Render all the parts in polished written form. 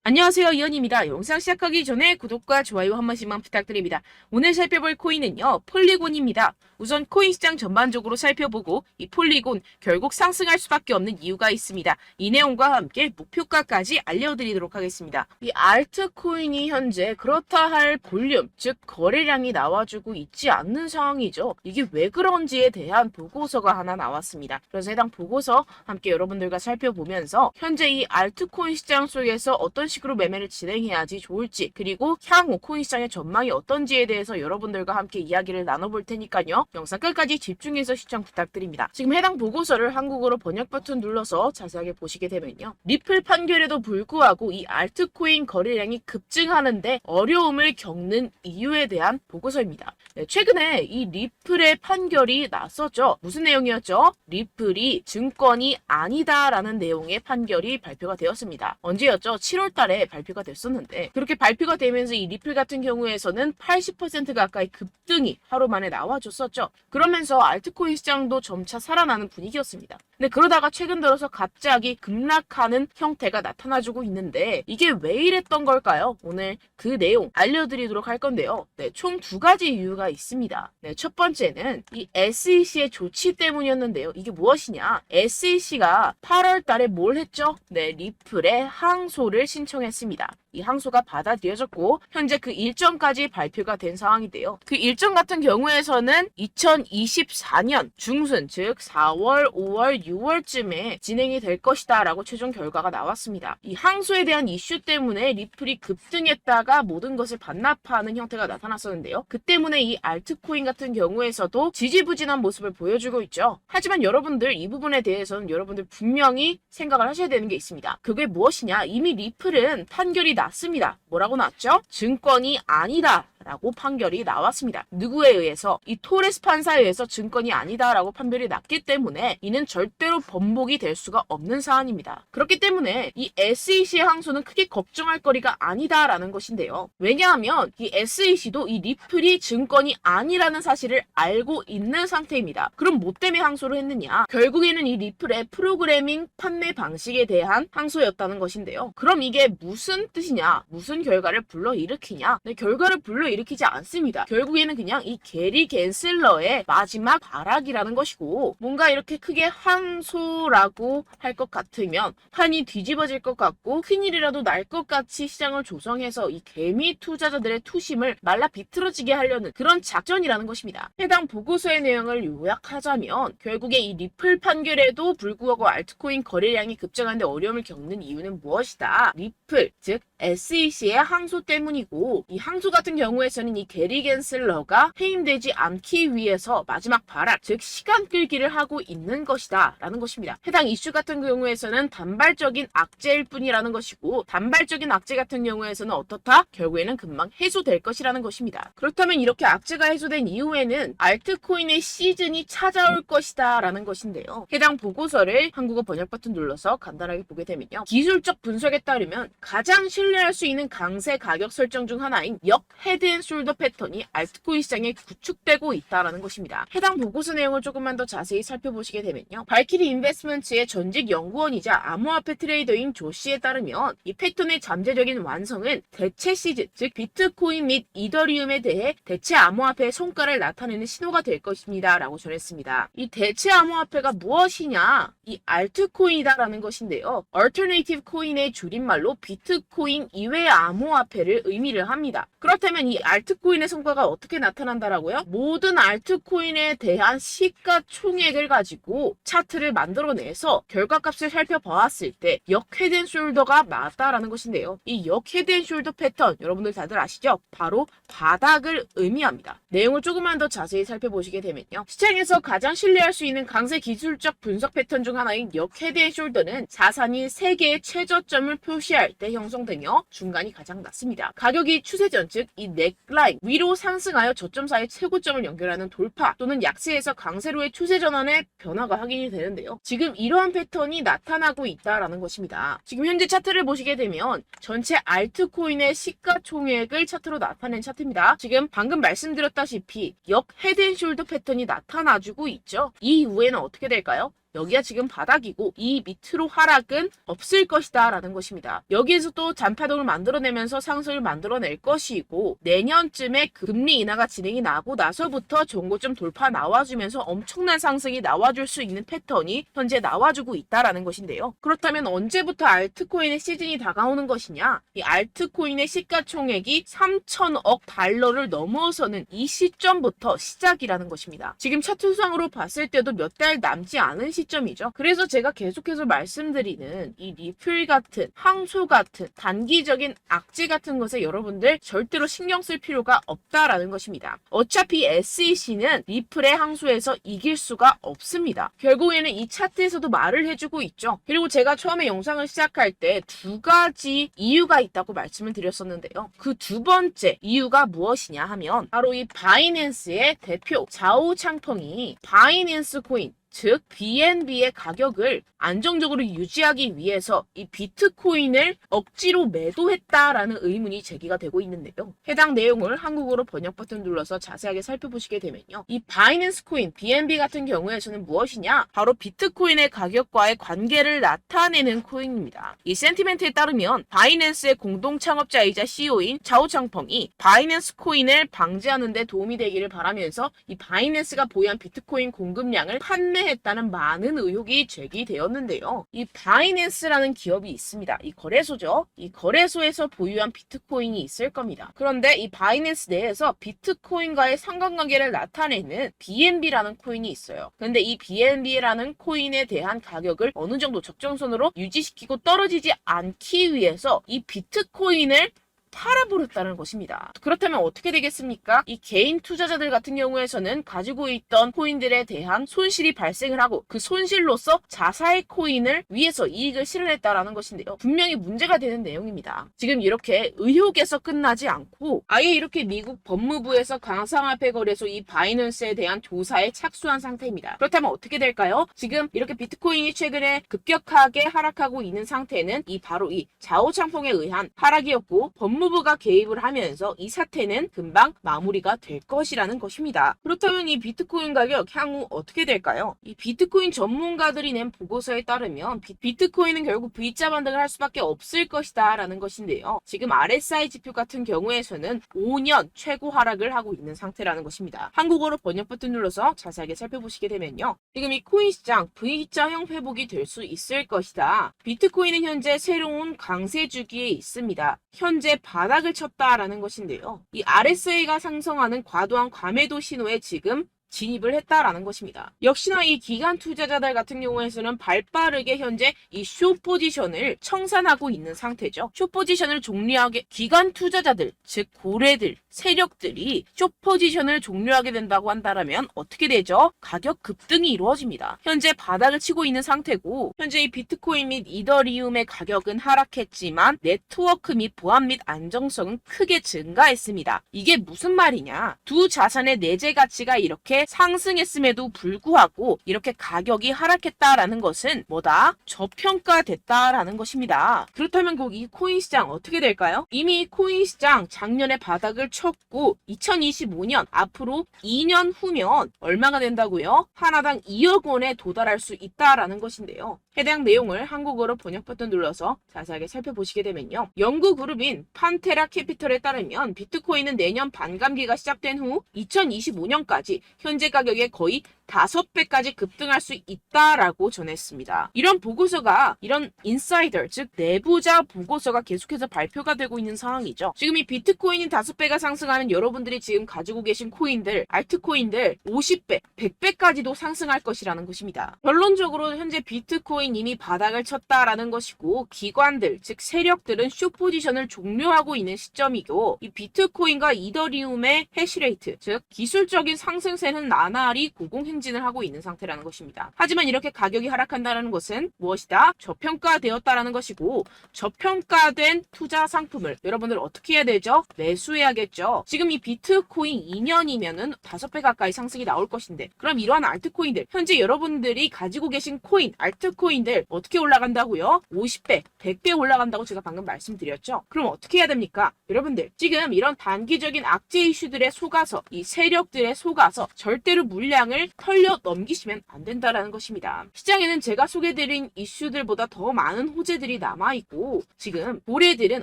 안녕하세요, 이현입니다. 영상 시작하기 전에 구독과 좋아요 한 번씩만 부탁드립니다. 오늘 살펴볼 코인은요, 폴리곤입니다. 우선 코인 시장 전반적으로 살펴보고 이 폴리곤 결국 상승할 수밖에 없는 이유가 있습니다. 이 내용과 함께 목표가까지 알려드리도록 하겠습니다. 이 알트코인이 현재 그렇다 할 볼륨, 즉 거래량이 나와주고 있지 않는 상황이죠. 이게 왜 그런지에 대한 보고서가 하나 나왔습니다. 그래서 해당 보고서 함께 여러분들과 살펴보면서 현재 이 알트코인 시장 속에서 어떤 식으로 매매를 진행해야지 좋을지, 그리고 향후 코인 시장의 전망이 어떤지에 대해서 여러분들과 함께 이야기를 나눠볼 테니까요. 영상 끝까지 집중해서 시청 부탁드립니다. 지금 해당 보고서를 한국어로 번역 버튼 눌러서 자세하게 보시게 되면요. 리플 판결에도 불구하고 이 알트코인 거래량이 급증하는데 어려움을 겪는 이유에 대한 보고서입니다. 네, 최근에 이 리플의 판결이 났었죠. 무슨 내용이었죠? 리플이 증권이 아니다라는 내용의 판결이 발표가 되었습니다. 언제였죠? 7월 달에 발표가 됐었는데, 그렇게 발표가 되면서 이 리플 같은 경우에서는 80% 가까이 급등이 하루 만에 나와줬었죠. 그러면서 알트코인 시장도 점차 살아나는 분위기였습니다. 근데 그러다가 최근 들어서 갑자기 급락하는 형태가 나타나주고 있는데, 이게 왜 이랬던 걸까요? 오늘 그 내용 알려드리도록 할 건데요. 네, 총 두 가지 이유가 있습니다. 네, 첫 번째는 이 SEC의 조치 때문이었는데요. 이게 무엇이냐? SEC가 8월 달에 뭘 했죠? 네, 리플의 항소를 신청했습니다. 이 항소가 받아들여졌고 현재 그 일정까지 발표가 된 상황인데요. 그 일정 같은 경우에서는 2024년 중순, 즉 4월, 5월, 6월쯤에 진행이 될 것이다 라고 최종 결과가 나왔습니다. 이 항소에 대한 이슈 때문에 리플이 급등했다가 모든 것을 반납하는 형태가 나타났었는데요. 그 때문에 이 알트코인 같은 경우에서도 지지부진한 모습을 보여주고 있죠. 하지만 여러분들 이 부분에 대해서는 여러분들 분명히 생각을 하셔야 되는 게 있습니다. 그게 무엇이냐? 이미 리플은 판결이 났습니다. 뭐라고 났죠? 증권이 아니다 라고 판결이 나왔습니다. 누구에 의해서? 이 토레스 판사에 의해서 증권이 아니다 라고 판결이 났기 때문에 이는 절대로 번복이 될 수가 없는 사안입니다. 그렇기 때문에 이 SEC의 항소는 크게 걱정할 거리가 아니다 라는 것인데요. 왜냐하면 이 SEC도 이 리플이 증권이 아니라는 사실을 알고 있는 상태입니다. 그럼 뭐 때문에 항소를 했느냐? 결국에는 이 리플의 프로그래밍 판매 방식에 대한 항소였다는 것인데요. 그럼 이게 무슨 뜻이냐? 무슨 결과를 불러일으키냐? 네, 결과를 불러일으키지 않습니다. 결국에는 그냥 이 게리 겐슬러의 마지막 발악이라는 것이고, 뭔가 이렇게 크게 항소라고 할 것 같으면 판이 뒤집어질 것 같고 큰일이라도 날 것 같이 시장을 조성해서 이 개미 투자자들의 투심을 말라 비틀어지게 하려는 그런 작전이라는 것입니다. 해당 보고서의 내용을 요약하자면 결국에 이 리플 판결에도 불구하고 알트코인 거래량이 급증하는데 어려움을 겪는 이유는 무엇이다? 리플, 즉 SEC의 항소 때문이고, 이 항소 같은 경우에서는 이 게리 겐슬러가 해임되지 않기 위해서 마지막 발악, 즉 시간 끌기를 하고 있는 것이다 라는 것입니다. 해당 이슈 같은 경우에서는 단발적인 악재일 뿐이라는 것이고, 단발적인 악재 같은 경우에서는 어떻다? 결국에는 금방 해소될 것이라는 것입니다. 그렇다면 이렇게 악재가 해소된 이후에는 알트코인의 시즌이 찾아올 것이다 라는 것인데요. 해당 보고서를 한국어 번역 버튼 눌러서 간단하게 보게 되면요. 기술적 분석에 따르면 가장 신뢰할 수 있는 강세 가격 설정 중 하나인 역 헤드앤숄더 패턴이 알트코인 시장에 구축되고 있다는 것입니다. 해당 보고서 내용을 조금만 더 자세히 살펴보시게 되면요. 발키리 인베스트먼트의 전직 연구원이자 암호화폐 트레이더인 조 씨에 따르면 이 패턴의 잠재적인 완성은 대체 시즌, 즉 비트코인 및 이더리움에 대해 대체 암호화폐의 성과를 나타내는 신호가 될 것입니다 라고 전했습니다. 이 대체 암호화폐가 무엇이냐? 이 알트코인이다라는 것인데요. 얼터네이티브 코인의 줄임말로 비트코인 이외의 암호화폐를 의미를 합니다. 그렇다면 이 알트코인의 성과가 어떻게 나타난다라고요? 모든 알트코인에 대한 시가총액을 가지고 차트를 만들어내서 결과값을 살펴보았을 때 역 헤드앤숄더가 맞다라는 것인데요. 이 역 헤드앤숄더 패턴 여러분들 다들 아시죠? 바로 바닥을 의미합니다. 내용을 조금만 더 자세히 살펴보시게 되면요. 시장에서 가장 신뢰할 수 있는 강세 기술적 분석 패턴 중 하나인 역 헤드앤숄더는 자산이 3개의 최저점을 표시할 때 형성되며 중간이 가장 낮습니다. 가격이 추세전, 즉 이 넥라인 위로 상승하여 저점 사이 최고점을 연결하는 돌파 또는 약세에서 강세로의 추세 전환의 변화가 확인이 되는데요. 지금 이러한 패턴이 나타나고 있다라는 것입니다. 지금 현재 차트를 보시게 되면 전체 알트코인의 시가총액을 차트로 나타낸 차트입니다. 지금 방금 말씀드렸다시피 역 헤드앤숄더 패턴이 나타나주고 있죠. 이 이후에는 어떻게 될까요? 여기가 지금 바닥이고 이 밑으로 하락은 없을 것이다 라는 것입니다. 여기에서 또 잔파동을 만들어내면서 상승을 만들어낼 것이고 내년쯤에 금리 인하가 진행이 나고 나서부터 전고점 돌파 나와주면서 엄청난 상승이 나와줄 수 있는 패턴이 현재 나와주고 있다라는 것인데요. 그렇다면 언제부터 알트코인의 시즌이 다가오는 것이냐? 이 알트코인의 시가총액이 3천억 달러를 넘어서는 이 시점부터 시작이라는 것입니다. 지금 차트상으로 봤을 때도 몇 달 남지 않은 시점이죠. 그래서 제가 계속해서 말씀드리는 이 리플 같은 항소 같은 단기적인 악재 같은 것에 여러분들 절대로 신경 쓸 필요가 없다라는 것입니다. 어차피 SEC는 리플의 항소에서 이길 수가 없습니다. 결국에는 이 차트에서도 말을 해주고 있죠. 그리고 제가 처음에 영상을 시작할 때 두 가지 이유가 있다고 말씀을 드렸었는데요. 그 두 번째 이유가 무엇이냐 하면 바로 이 바이낸스의 대표 자오 창펑이 바이낸스 코인 즉 BNB의 가격을 안정적으로 유지하기 위해서 이 비트코인을 억지로 매도했다라는 의문이 제기가 되고 있는데요. 해당 내용을 한국어로 번역 버튼 눌러서 자세하게 살펴보시게 되면요. 이 바이낸스 코인 BNB 같은 경우에서는 무엇이냐? 바로 비트코인의 가격과의 관계를 나타내는 코인입니다. 이 센티멘트에 따르면 바이낸스의 공동 창업자이자 CEO인 자오 창펑이 바이낸스 코인을 방지하는 데 도움이 되기를 바라면서 이 바이낸스가 보유한 비트코인 공급량을 판매했다는 많은 의혹이 제기되었는데요. 이 바이낸스라는 기업이 있습니다. 이 거래소죠. 이 거래소에서 보유한 비트코인이 있을 겁니다. 그런데 이 바이낸스 내에서 비트코인과의 상관관계를 나타내는 BNB라는 코인이 있어요. 그런데 이 BNB라는 코인에 대한 가격을 어느 정도 적정선으로 유지시키고 떨어지지 않기 위해서 이 비트코인을 팔아버렸다는 것입니다. 그렇다면 어떻게 되겠습니까? 이 개인 투자자들 같은 경우에서는 가지고 있던 코인들에 대한 손실이 발생을 하고 그 손실로서 자사의 코인을 위해서 이익을 실현했다라는 것인데요. 분명히 문제가 되는 내용입니다. 지금 이렇게 의혹에서 끝나지 않고 아예 이렇게 미국 법무부에서 가상화폐 거래소 이 바이낸스에 대한 조사에 착수한 상태입니다. 그렇다면 어떻게 될까요? 지금 이렇게 비트코인이 최근에 급격하게 하락하고 있는 상태는 바로 이 자오 창펑에 의한 하락이었고 법무부가 개입을 하면서 이 사태는 금방 마무리가 될 것이라는 것입니다. 그렇다면 이 비트코인 가격 향후 어떻게 될까요? 이 비트코인 전문가들이 낸 보고서에 따르면 비트코인은 결국 V자 반등을 할 수밖에 없을 것이다 라는 것인데요. 지금 RSI 지표 같은 경우에서는 5년 최고 하락을 하고 있는 상태라는 것입니다. 한국어로 번역 버튼 눌러서 자세하게 살펴보시게 되면요. 지금 이 코인 시장 V자형 회복이 될 수 있을 것이다. 비트코인은 현재 새로운 강세 주기에 있습니다. 현재 바닥을 쳤다라는 것인데요. 이 RSI가 상승하는 과도한 과매도 신호에 지금 진입을 했다라는 것입니다. 역시나 이 기관 투자자들 같은 경우에서는 발빠르게 현재 이 숏 포지션을 청산하고 있는 상태죠. 숏 포지션을 종료하게 기관 투자자들, 즉 고래들, 세력들이 숏 포지션을 종료하게 된다고 한다면 어떻게 되죠? 가격 급등이 이루어집니다. 현재 바닥을 치고 있는 상태고 현재 이 비트코인 및 이더리움의 가격은 하락했지만 네트워크 및 보안 및 안정성은 크게 증가했습니다. 이게 무슨 말이냐? 두 자산의 내재 가치가 이렇게 상승했음에도 불구하고 이렇게 가격이 하락했다라는 것은 뭐다? 저평가됐다라는 것입니다. 그렇다면 꼭 이 코인 시장 어떻게 될까요? 이미 코인 시장 작년에 바닥을 쳤고 2025년 앞으로 2년 후면 얼마가 된다고요? 하나당 2억 원에 도달할 수 있다라는 것인데요. 해당 내용을 한국어로 번역 버튼 눌러서 자세하게 살펴보시게 되면요. 연구 그룹인 판테라 캐피털에 따르면 비트코인은 내년 반감기가 시작된 후 2025년까지 현재 가격의 거의 5배까지 급등할 수 있다라고 전했습니다. 이런 보고서가 이런 인사이더 즉 내부자 보고서가 계속해서 발표가 되고 있는 상황이죠. 지금 이 비트코인이 5배가 상승하는 여러분들이 지금 가지고 계신 코인들, 알트코인들 50배, 100배까지도 상승할 것이라는 것입니다. 결론적으로 현재 비트코인 이미 바닥을 쳤다라는 것이고 기관들 즉 세력들은 숏 포지션을 종료하고 있는 시점이고 이 비트코인과 이더리움의 해시레이트 즉 기술적인 상승세는 나날이 고공행진을 하고 있는 상태라는 것입니다. 하지만 이렇게 가격이 하락한다는 것은 무엇이다? 저평가되었다라는 것이고 저평가된 투자 상품을 여러분들 어떻게 해야 되죠? 매수해야겠죠. 지금 이 비트코인 2년이면은 5배 가까이 상승이 나올 것인데 그럼 이러한 알트코인들 현재 여러분들이 가지고 계신 코인, 알트코인들 어떻게 올라간다고요? 50배, 100배 올라간다고 제가 방금 말씀드렸죠. 그럼 어떻게 해야 됩니까? 여러분들 지금 이런 단기적인 악재 이슈들에 속아서 이 세력들에 속아서 절대로 물량을 털려 넘기시면 안 된다라는 것입니다. 시장에는 제가 소개드린 이슈들보다 더 많은 호재들이 남아있고 지금 고래들은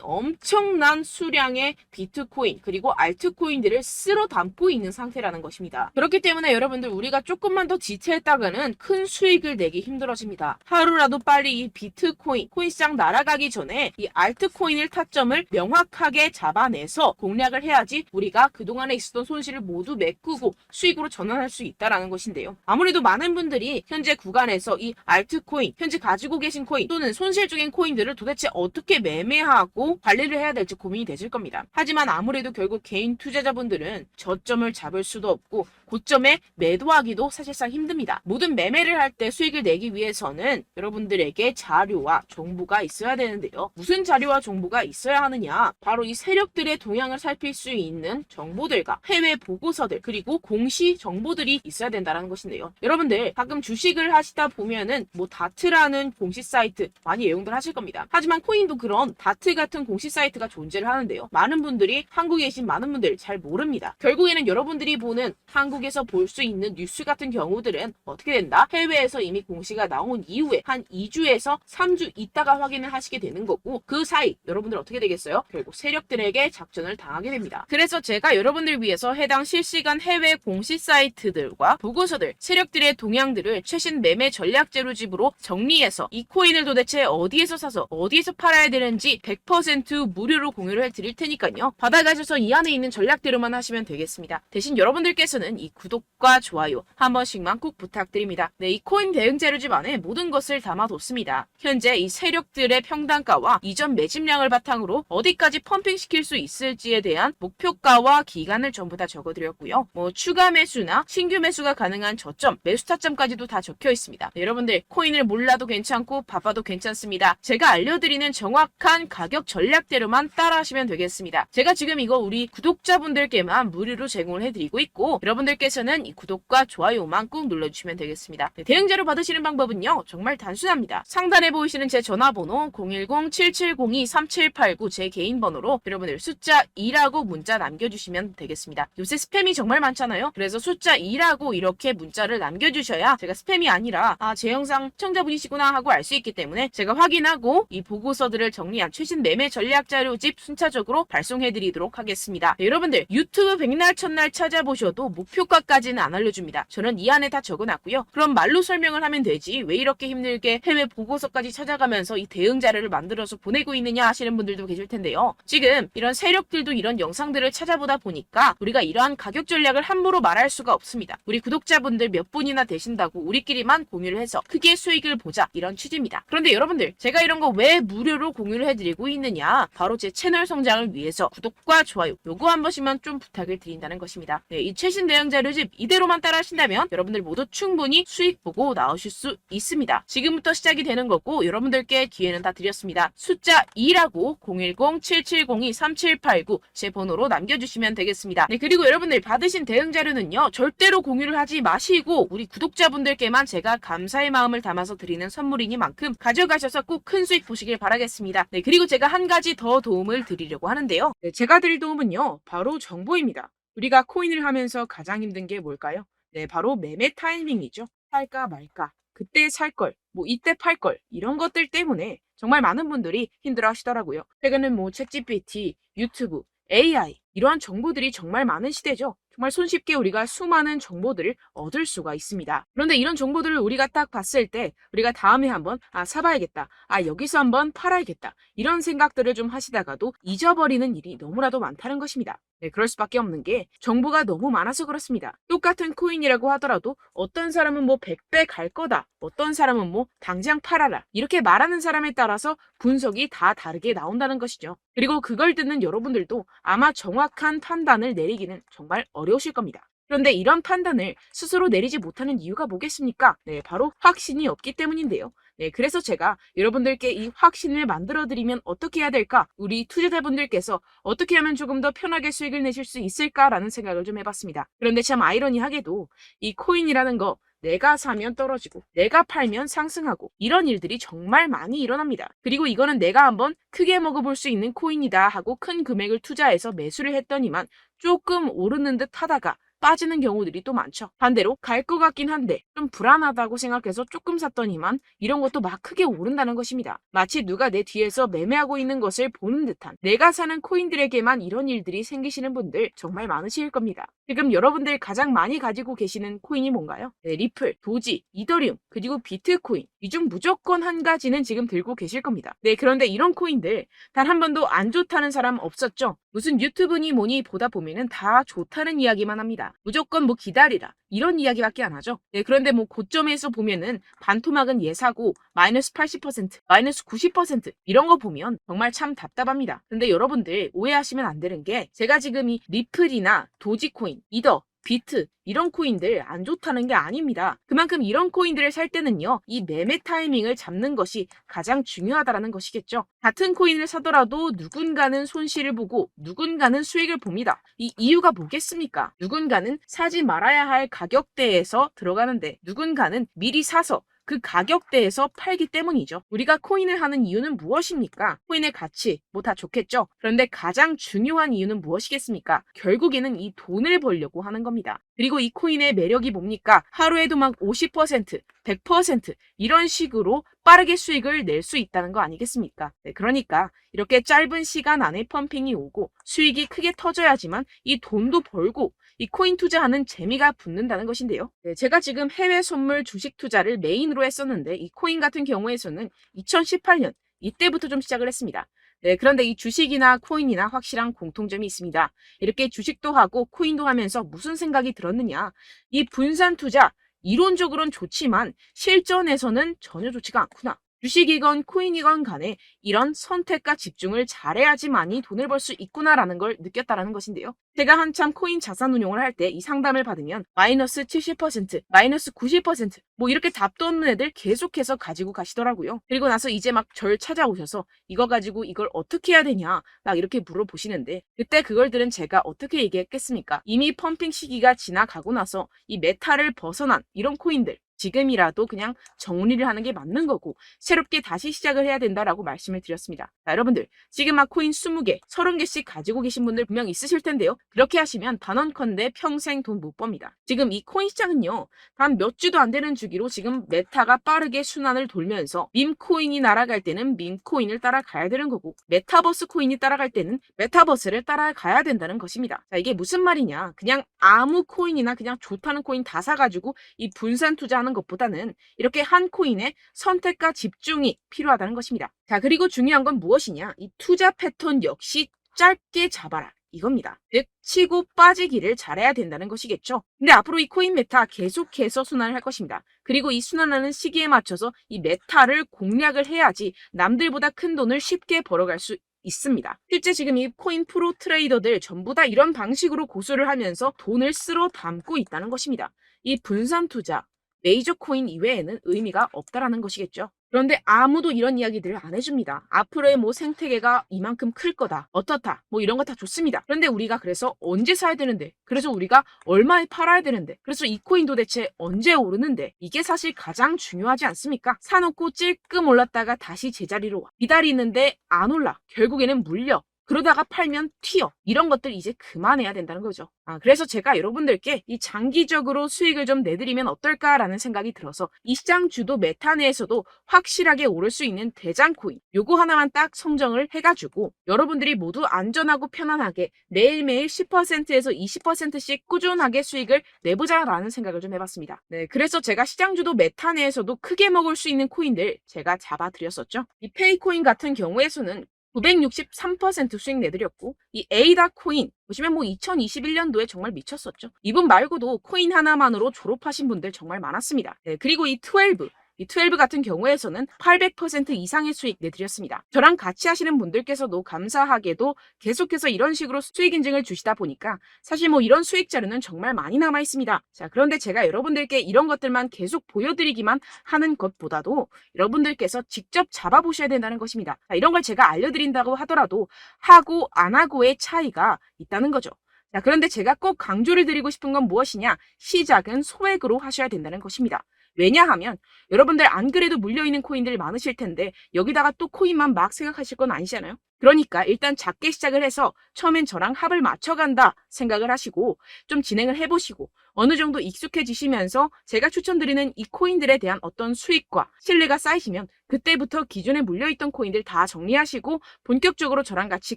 엄청난 수량의 비트코인 그리고 알트코인들을 쓸어 담고 있는 상태라는 것입니다. 그렇기 때문에 여러분들 우리가 조금만 더 지체했다가는 큰 수익을 내기 힘들어집니다. 하루라도 빨리 이 비트코인, 코인시장 날아가기 전에 이 알트코인을 타점을 명확하게 잡아내서 공략을 해야지 우리가 그동안에 있었던 손실을 모두 메꾸고 수익으로 전환할 수 있다라는 것인데요. 아무래도 많은 분들이 현재 구간에서 이 알트코인, 현재 가지고 계신 코인 또는 손실 중인 코인들을 도대체 어떻게 매매하고 관리를 해야 될지 고민이 되실 겁니다. 하지만 아무래도 결국 개인 투자자분들은 저점을 잡을 수도 없고 고점에 매도하기도 사실상 힘듭니다. 모든 매매를 할 때 수익을 내기 위해서는 여러분들에게 자료와 정보가 있어야 되는데요. 무슨 자료와 정보가 있어야 하느냐? 바로 이 세력들의 동향을 살필 수 있는 정보들과 해외 보고서들 그리고 공시 정보들이 있어야 된다는 것인데요. 여러분들 가끔 주식을 하시다 보면은 뭐 다트라는 공시 사이트 많이 애용들 하실 겁니다. 하지만 코인도 그런 다트 같은 공시 사이트가 존재를 하는데요. 많은 분들이 한국에 계신 많은 분들 잘 모릅니다. 결국에는 여러분들이 보는 한국에서 볼 수 있는 뉴스 같은 경우들은 어떻게 된다? 해외에서 이미 공시가 나온 이후에 한 2주에서 3주 있다가 확인을 하시게 되는 거고 그 사이 여러분들 어떻게 되겠어요? 결국 세력들에게 작전을 당하게 됩니다. 그래서 제가 여러분들 위해서 해당 실시간 해외 공시 사이트들과 보고서들, 세력들의 동향들을 최신 매매 전략 재료집으로 정리해서 이 코인을 도대체 어디에서 사서 어디에서 팔아야 되는지 100% 무료로 공유를 해드릴 테니까요. 받아가셔서 이 안에 있는 전략대로만 하시면 되겠습니다. 대신 여러분들께서는 이 구독과 좋아요 한 번씩만 꼭 부탁드립니다. 네, 이 코인 대응 재료집 안에 모든 것을 담아뒀습니다. 현재 이 세력들의 평단가와 이전 매집량을 바탕으로 어디까지 펌핑시킬 수 있을지에 대한 목표가와 기간을 전부 다 적어드렸고요. 뭐 추가 매수나 신규 매수가 가능한 저점, 매수 타점까지도 다 적혀 있습니다. 네, 여러분들 코인을 몰라도 괜찮고 바빠도 괜찮습니다. 제가 알려드리는 정확한 가격 전략대로만 따라하시면 되겠습니다. 제가 지금 이거 우리 구독자분들께만 무료로 제공을 해드리고 있고 여러분들께서는 이 구독과 좋아요만 꾹 눌러주시면 되겠습니다. 네, 대응자료 받으시는 방법은요 정말 단순합니다. 상단에 보이시는 제 전화번호 010-7702-3789 제 개인 번호로 여러분들 숫자 2라고 문자 남겨주시면 되겠습니다. 요새 스팸이 정말 많잖아요. 그래서 숫자 2라고 이렇게 문자를 남겨주셔야 제가 스팸이 아니라 제 영상 시청자분이시구나 하고 알 수 있기 때문에 제가 확인하고 이 보고서들을 정리한 최신 매매 전략 자료집 순차적으로 발송해드리도록 하겠습니다. 네, 여러분들 유튜브 백날 첫날 찾아보셔도 목표가까지는 안 알려줍니다. 저는 이 안에 다 적어놨고요. 그럼 말로 설명을 하면 되지 왜 이렇게 힘들게 해외 보고서까지 찾아가면서 이 대응 자료를 만들어서 보내고 있느냐 하시는 분들도 계실 텐데요. 지금 이런 세력들도 이런 영상들을 찾아보다 보니까 우리가 이러한 가격 전략을 함부로 말할 수가 없습니다. 우리 구독자분들 몇 분이나 되신다고 우리끼리만 공유를 해서 크게 수익을 보자 이런 취지입니다. 그런데 여러분들 제가 이런 거 왜 무료로 공유를 해드리고 있느냐? 바로 제 채널 성장을 위해서 구독과 좋아요 요거 한 번씩만 좀 부탁을 드린다는 것입니다. 네, 이 최신 대응 자료집 이대로만 따라 하신다면 여러분들 모두 충분히 수익 보고 나오실 수 있습니다. 지금부터 시작이 되는 거고 여러분들께 기회는 다 드렸습니다. 숫자 2라고 010-7702-3789 제 번호로 남겨주시면 되겠습니다. 네, 그리고 여러분들 받으신 대응 자료는요 절대로 공유를 하지 마시고 우리 구독자분들께만 제가 감사의 마음을 담아서 드리는 선물이니만큼 가져가셔서 꼭 큰 수익 보시길 바라겠습니다. 네, 그리고 제가 한 가지 더 도움을 드리려고 하는데요. 네, 제가 드릴 도움은요 바로 정보입니다. 우리가 코인을 하면서 가장 힘든 게 뭘까요? 네, 바로 매매 타이밍이죠. 살까 말까, 그때 살 걸, 뭐 이때 팔 걸, 이런 것들 때문에 정말 많은 분들이 힘들어 하시더라고요. 최근은 뭐 챗GPT, 유튜브, AI 이러한 정보들이 정말 많은 시대죠. 정말 손쉽게 우리가 수많은 정보들을 얻을 수가 있습니다. 그런데 이런 정보들을 우리가 딱 봤을 때 우리가 다음에 한번 사봐야겠다. 여기서 한번 팔아야겠다. 이런 생각들을 좀 하시다가도 잊어버리는 일이 너무나도 많다는 것입니다. 네, 그럴 수밖에 없는 게 정보가 너무 많아서 그렇습니다. 똑같은 코인이라고 하더라도 어떤 사람은 뭐 100배 갈 거다. 어떤 사람은 뭐 당장 팔아라. 이렇게 말하는 사람에 따라서 분석이 다 다르게 나온다는 것이죠. 그리고 그걸 듣는 여러분들도 아마 정확한 판단을 내리기는 정말 어려우실 겁니다. 그런데 이런 판단을 스스로 내리지 못하는 이유가 뭐겠습니까? 네, 바로 확신이 없기 때문인데요. 네, 그래서 제가 여러분들께 이 확신을 만들어드리면 어떻게 해야 될까? 우리 투자자분들께서 어떻게 하면 조금 더 편하게 수익을 내실 수 있을까라는 생각을 좀 해봤습니다. 그런데 참 아이러니하게도 이 코인이라는 거 내가 사면 떨어지고 내가 팔면 상승하고 이런 일들이 정말 많이 일어납니다. 그리고 이거는 내가 한번 크게 먹어볼 수 있는 코인이다 하고 큰 금액을 투자해서 매수를 했더니만 조금 오르는 듯 하다가 빠지는 경우들이 또 많죠. 반대로 갈 것 같긴 한데 좀 불안하다고 생각해서 조금 샀더니만 이런 것도 막 크게 오른다는 것입니다. 마치 누가 내 뒤에서 매매하고 있는 것을 보는 듯한, 내가 사는 코인들에게만 이런 일들이 생기시는 분들 정말 많으실 겁니다. 지금 여러분들 가장 많이 가지고 계시는 코인이 뭔가요? 네, 리플, 도지, 이더리움, 그리고 비트코인. 이 중 무조건 한 가지는 지금 들고 계실 겁니다. 네, 그런데 이런 코인들 단 한 번도 안 좋다는 사람 없었죠? 무슨 유튜브니 뭐니 보다 보면은 다 좋다는 이야기만 합니다. 무조건 뭐 기다리라 이런 이야기밖에 안 하죠. 네, 그런데 뭐 고점에서 보면은 반토막은 예사고 마이너스 80%, 마이너스 90% 이런 거 보면 정말 참 답답합니다. 근데 여러분들 오해하시면 안 되는 게, 제가 지금 이 리플이나 도지코인, 이더, 비트 이런 코인들 안 좋다는 게 아닙니다. 그만큼 이런 코인들을 살 때는요, 이 매매 타이밍을 잡는 것이 가장 중요하다는 것이겠죠. 같은 코인을 사더라도 누군가는 손실을 보고 누군가는 수익을 봅니다. 이 이유가 뭐겠습니까? 누군가는 사지 말아야 할 가격대에서 들어가는데 누군가는 미리 사서 그 가격대에서 팔기 때문이죠. 우리가 코인을 하는 이유는 무엇입니까? 코인의 가치, 뭐 다 좋겠죠. 그런데 가장 중요한 이유는 무엇이겠습니까? 결국에는 이 돈을 벌려고 하는 겁니다. 그리고 이 코인의 매력이 뭡니까? 하루에도 막 50%, 100% 이런 식으로 빠르게 수익을 낼 수 있다는 거 아니겠습니까? 네, 그러니까 이렇게 짧은 시간 안에 펌핑이 오고 수익이 크게 터져야지만 이 돈도 벌고 이 코인 투자하는 재미가 붙는다는 것인데요. 네, 제가 지금 해외 선물 주식 투자를 메인으로 했었는데 이 코인 같은 경우에서는 2018년 이때부터 좀 시작을 했습니다. 네, 그런데 이 주식이나 코인이나 확실한 공통점이 있습니다. 이렇게 주식도 하고 코인도 하면서 무슨 생각이 들었느냐? 이 분산 투자, 이론적으로는 좋지만 실전에서는 전혀 좋지가 않구나. 주식이건 코인이건 간에 이런 선택과 집중을 잘해야지만이 돈을 벌 수 있구나라는 걸 느꼈다라는 것인데요. 제가 한참 코인 자산 운용을 할 때 이 상담을 받으면 마이너스 70%, 마이너스 90%, 뭐 이렇게 답도 없는 애들 계속해서 가지고 가시더라고요. 그리고 나서 이제 막 절 찾아오셔서 이거 가지고 이걸 어떻게 해야 되냐 막 이렇게 물어보시는데, 그때 그걸 들은 제가 어떻게 얘기했겠습니까? 이미 펌핑 시기가 지나가고 나서 이 메타를 벗어난 이런 코인들, 지금이라도 그냥 정리를 하는 게 맞는 거고 새롭게 다시 시작을 해야 된다라고 말씀을 드렸습니다. 자, 여러분들 지금 막 코인 20개, 30개씩 가지고 계신 분들 분명 있으실 텐데요. 그렇게 하시면 단언컨대 평생 돈 못 법니다. 지금 이 코인 시장은요, 단 몇 주도 안 되는 주기로 지금 메타가 빠르게 순환을 돌면서 밈코인이 날아갈 때는 밈코인을 따라가야 되는 거고 메타버스 코인이 따라갈 때는 메타버스를 따라가야 된다는 것입니다. 자, 이게 무슨 말이냐? 그냥 아무 코인이나 그냥 좋다는 코인 다 사가지고 이 분산 투자하는 것보다는 이렇게 한 코인에 선택과 집중이 필요하다는 것입니다. 자, 그리고 중요한 건 무엇이냐? 이 투자 패턴 역시 짧게 잡아라. 이겁니다. 즉 치고 빠지기를 잘해야 된다는 것이겠죠. 근데 앞으로 이 코인 메타 계속해서 순환을 할 것입니다. 그리고 이 순환하는 시기에 맞춰서 이 메타를 공략을 해야지 남들보다 큰 돈을 쉽게 벌어갈 수 있습니다. 실제 지금 이 코인 프로 트레이더들 전부 다 이런 방식으로 고수를 하면서 돈을 쓸어 담고 있다는 것입니다. 이 분산 투자, 메이저 코인 이외에는 의미가 없다라는 것이겠죠. 그런데 아무도 이런 이야기들을 안 해줍니다. 앞으로의 뭐 생태계가 이만큼 클 거다, 어떻다, 뭐 이런 거 다 좋습니다. 그런데 우리가 그래서 언제 사야 되는데, 그래서 우리가 얼마에 팔아야 되는데, 그래서 이 코인 도대체 언제 오르는데, 이게 사실 가장 중요하지 않습니까? 사놓고 찔끔 올랐다가 다시 제자리로 와. 기다리는데 안 올라. 결국에는 물려. 그러다가 팔면 튀어. 이런 것들 이제 그만해야 된다는 거죠. 그래서 제가 여러분들께 이 장기적으로 수익을 좀 내드리면 어떨까라는 생각이 들어서 이 시장 주도 메타 내에서도 확실하게 오를 수 있는 대장 코인, 요거 하나만 딱 선정을 해가지고 여러분들이 모두 안전하고 편안하게 매일매일 10%에서 20%씩 꾸준하게 수익을 내보자라는 생각을 좀 해봤습니다. 네, 그래서 제가 시장 주도 메타 내에서도 크게 먹을 수 있는 코인들 제가 잡아드렸었죠. 이 페이코인 같은 경우에서는 963% 수익 내드렸고, 이 에이다 코인 보시면 뭐 2021년도에 정말 미쳤었죠. 이분 말고도 코인 하나만으로 졸업하신 분들 정말 많았습니다. 네, 그리고 이 12 같은 경우에서는 800% 이상의 수익 내드렸습니다. 저랑 같이 하시는 분들께서도 감사하게도 계속해서 이런 식으로 수익 인증을 주시다 보니까 사실 뭐 이런 수익 자료는 정말 많이 남아 있습니다. 자, 그런데 제가 여러분들께 이런 것들만 계속 보여드리기만 하는 것보다도 여러분들께서 직접 잡아보셔야 된다는 것입니다. 자, 이런 걸 제가 알려드린다고 하더라도 하고 안 하고의 차이가 있다는 거죠. 자, 그런데 제가 꼭 강조를 드리고 싶은 건 무엇이냐? 시작은 소액으로 하셔야 된다는 것입니다. 왜냐하면 여러분들 안 그래도 물려있는 코인들 많으실 텐데 여기다가 또 코인만 막 생각하실 건 아니잖아요. 그러니까 일단 작게 시작을 해서 처음엔 저랑 합을 맞춰간다 생각을 하시고 좀 진행을 해보시고 어느 정도 익숙해지시면서 제가 추천드리는 이 코인들에 대한 어떤 수익과 신뢰가 쌓이시면 그때부터 기존에 물려있던 코인들 다 정리하시고 본격적으로 저랑 같이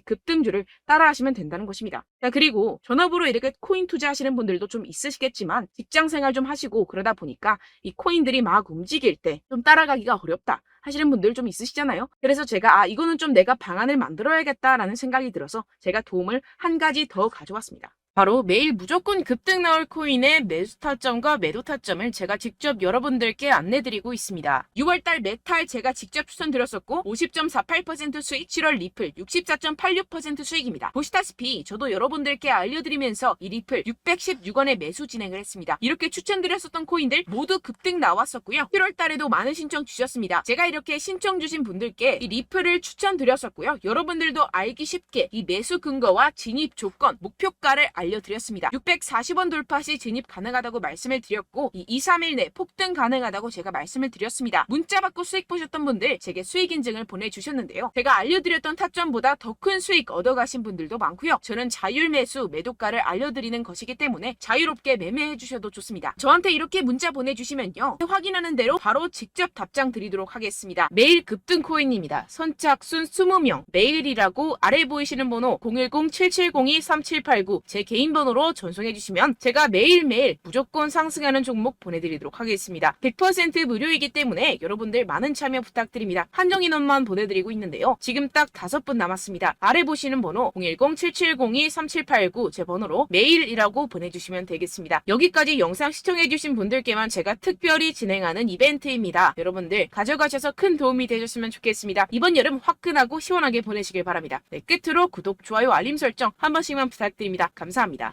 급등주를 따라하시면 된다는 것입니다. 자, 그리고 전업으로 이렇게 코인 투자하시는 분들도 좀 있으시겠지만 직장 생활 좀 하시고 그러다 보니까 이 코인들이 막 움직일 때 좀 따라가기가 어렵다 하시는 분들 좀 있으시잖아요. 그래서 제가 이거는 좀 내가 방안을 만들어야겠다라는 생각이 들어서 제가 도움을 한 가지 더 가져왔습니다. 바로 매일 무조건 급등 나올 코인의 매수 타점과 매도 타점을 제가 직접 여러분들께 안내드리고 있습니다. 6월달 메탈 제가 직접 추천드렸었고 50.48% 수익, 7월 리플 64.86% 수익입니다. 보시다시피 저도 여러분들께 알려드리면서 이 리플 616원에 매수 진행을 했습니다. 이렇게 추천드렸었던 코인들 모두 급등 나왔었고요. 7월달에도 많은 신청 주셨습니다. 제가 이렇게 신청 주신 분들께 이 리플을 추천드렸었고요. 여러분들도 알기 쉽게 이 매수 근거와 진입 조건, 목표가를 알려드렸습니다. 640원 돌파 시 진입 가능하다고 말씀을 드렸고 이 2, 3일 내 폭등 가능하다고 제가 말씀을 드렸습니다. 문자 받고 수익 보셨던 분들 제게 수익 인증을 보내주셨는데요. 제가 알려드렸던 타점보다 더 큰 수익 얻어가신 분들도 많고요. 저는 자율 매수 매도가를 알려드리는 것이기 때문에 자유롭게 매매해 주셔도 좋습니다. 저한테 이렇게 문자 보내주시면요. 확인하는 대로 바로 직접 답장 드리도록 하겠습니다. 매일 급등 코인입니다. 선착순 20명 매일이라고 아래 보이시는 번호 010-7702-3789 제 개인 번호로 전송해 주시면 제가 매일매일 무조건 상승하는 종목 보내드리도록 하겠습니다. 100% 무료이기 때문에 여러분들 많은 참여 부탁드립니다. 한정 인원만 보내드리고 있는데요. 지금 딱 5분 남았습니다. 아래 보시는 번호 010-7702-3789 제 번호로 메일이라고 보내주시면 되겠습니다. 여기까지 영상 시청해주신 분들께만 제가 특별히 진행하는 이벤트입니다. 여러분들 가져가셔서 큰 도움이 되셨으면 좋겠습니다. 이번 여름 화끈하고 시원하게 보내시길 바랍니다. 네, 끝으로 구독, 좋아요, 알림 설정 한 번씩만 부탁드립니다. 감사합니다.